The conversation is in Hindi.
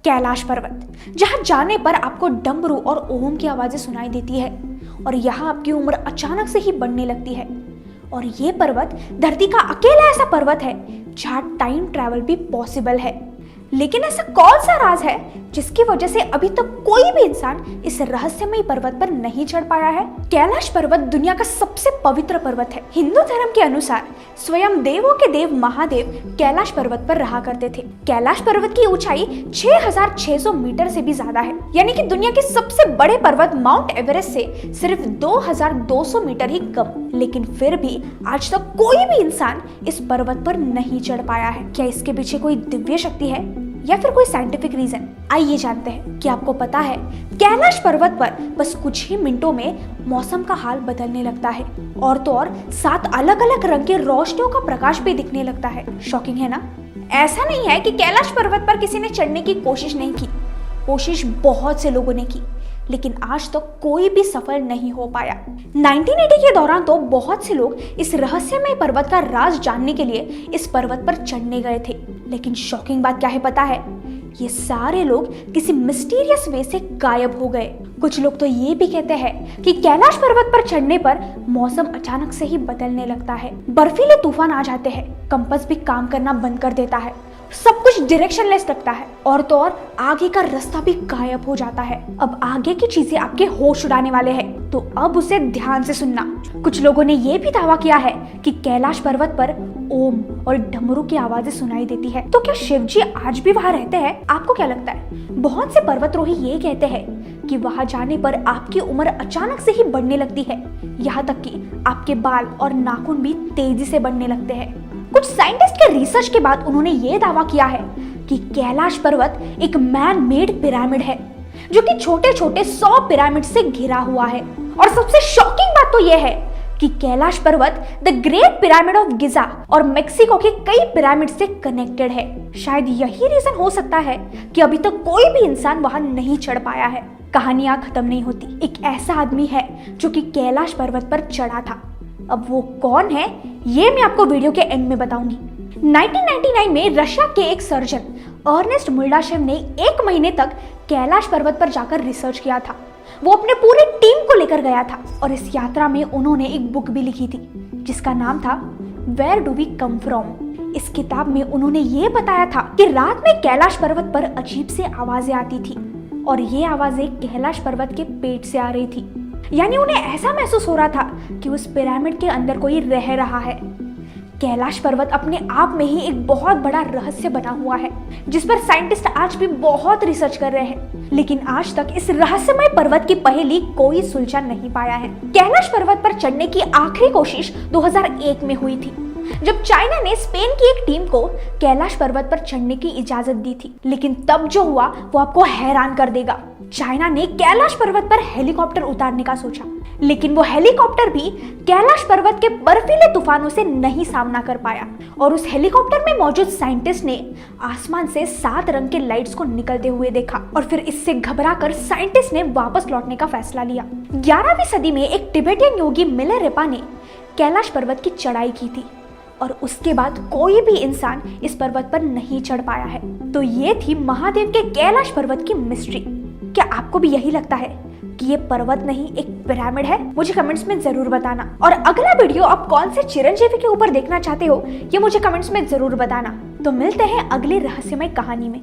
कैलाश पर्वत, जहां जाने पर आपको डमरू और ओम की आवाजें सुनाई देती है और यहाँ आपकी उम्र अचानक से ही बढ़ने लगती है। और ये पर्वत धरती का अकेला ऐसा पर्वत है जहां टाइम ट्रैवल भी पॉसिबल है। लेकिन ऐसा कौन सा राज है जिसकी वजह से अभी तक कोई भी इंसान इस रहस्यमयी पर्वत पर नहीं चढ़ पाया है? कैलाश पर्वत दुनिया का सबसे पवित्र पर्वत है। हिंदू धर्म के अनुसार स्वयं देवों के देव महादेव कैलाश पर्वत पर रहा करते थे। कैलाश पर्वत की ऊंचाई 6600 मीटर से भी ज्यादा है, यानी कि दुनिया के सबसे बड़े पर्वत माउंट एवरेस्ट से सिर्फ 2200 मीटर ही कम। लेकिन फिर भी आज तक कोई भी इंसान इस पर्वत पर नहीं चढ़ पाया है। क्या इसके पीछे कोई दिव्य शक्ति है या फिर कोई साइंटिफिक रीजन? आइए जानते हैं। क्या आपको पता है कैलाश पर्वत पर बस कुछ ही मिनटों में मौसम का हाल बदलने लगता है और तो और 7 अलग अलग रंग के रोशनियों का प्रकाश भी दिखने लगता है। शॉकिंग है ना? ऐसा नहीं है कि कैलाश पर्वत पर किसी ने चढ़ने की कोशिश नहीं की। कोशिश बहुत से लोगों ने की, लेकिन आज तक कोई भी सफल नहीं हो पाया। 1980 के दौरान तो बहुत से लोग इस रहस्यमय पर्वत का राज जानने के लिए इस पर्वत पर चढ़ने गए थे। लेकिन शॉकिंग बात क्या है पता है? ये सारे लोग किसी मिस्टीरियस वे से गायब हो गए। कुछ लोग तो ये भी कहते हैं कि कैलाश पर्वत पर चढ़ने पर मौसम अचानक से ही बदलने लगता है, बर्फीले तूफान आ जाते हैं, कंपास भी काम करना बंद कर देता है, सब कुछ डायरेक्शनलेस लगता है और तो और आगे का रास्ता भी गायब हो जाता है। अब आगे की चीजें आपके होश उड़ाने वाले हैं, तो अब उसे ध्यान से सुनना। कुछ लोगों ने यह भी दावा किया है कि कैलाश पर्वत पर ओम और डमरू की आवाजें सुनाई देती है। तो क्या शिव जी आज भी वहां रहते हैं? आपको क्या लगता है? बहुत से पर्वतरोही ये कहते हैं कि वहां जाने पर आपकी उम्र अचानक से ही बढ़ने लगती है, यहाँ तक कि आपके बाल और नाखून भी तेजी से बढ़ने लगते हैं। कुछ साइंटिस्ट के रिसर्च के बाद उन्होंने ये दावा किया है कि कैलाश पर्वत एक मैन मेड पिरामिड है, जो कि छोटे छोटे 100 पिरामिड से घिरा हुआ है। और सबसे शॉकिंग बात तो यह है कि कैलाश पर्वत द ग्रेट पिरामिड ऑफ गिजा और मेक्सिको के कई पिरामिड से कनेक्टेड है। शायद यही रीजन हो सकता है कि अभी तक कोई भी इंसान वहां नहीं चढ़ पाया है। कहानियां खत्म नहीं होती। एक ऐसा आदमी है जो कि कैलाश पर्वत पर चढ़ा था। अब वो कौन है ये मैं आपको वीडियो के एंड में बताऊंगी। 1999 में रशिया के एक सर्जन अर्नेस्ट मुल्डाशेव ने 1 महीने तक कैलाश पर्वत पर जाकर रिसर्च किया था। वो अपने पूरी टीम को लेकर गया था और इस यात्रा में उन्होंने एक बुक भी लिखी थी जिसका नाम था where do we come from. इस किताब में उन्होंने ये बताया था कि रात में कैलाश पर्वत पर अजीब से आवाजें आती थी और ये आवाजें कैलाश पर्वत के पेट से आ रही थी। यानी उन्हें ऐसा महसूस हो रहा था कि उस पिरामिड के अंदर कोई रह रहा है। कैलाश पर्वत अपने आप में ही एक बहुत बड़ा रहस्य बना हुआ है जिस पर साइंटिस्ट आज भी बहुत रिसर्च कर रहे हैं, लेकिन आज तक इस रहस्यमय पर्वत की पहेली कोई सुलझा नहीं पाया है। कैलाश पर्वत पर चढ़ने की आखिरी कोशिश 2001 में हुई थी, जब चाइना ने स्पेन की एक टीम को कैलाश पर्वत पर चढ़ने की इजाजत दी थी। लेकिन तब जो हुआ वो आपको हैरान कर देगा। चाइना ने कैलाश पर्वत पर हेलीकॉप्टर उतारने का सोचा, लेकिन वो हेलीकॉप्टर भी कैलाश पर्वत के बर्फीले तूफानों से नहीं सामना कर पाया और उस हेलीकॉप्टर में मौजूद साइंटिस्ट ने आसमान से 7 रंग के लाइट्स को निकलते हुए देखा और फिर इससे घबराकर साइंटिस्ट ने वापस लौटने का फैसला लिया। 11वीं सदी में एक तिब्बतियन योगी मिलेरेपा ने कैलाश पर्वत की चढ़ाई की थी और उसके बाद कोई भी इंसान इस पर्वत पर नहीं चढ़ पाया है। तो ये थी महादेव के कैलाश पर्वत की मिस्ट्री। क्या आपको भी यही लगता है कि ये पर्वत नहीं एक पिरामिड है? मुझे कमेंट्स में जरूर बताना। और अगला वीडियो आप कौन से चिरंजीवी के ऊपर देखना चाहते हो ये मुझे कमेंट्स में जरूर बताना। तो मिलते हैं अगली रहस्यमय कहानी में।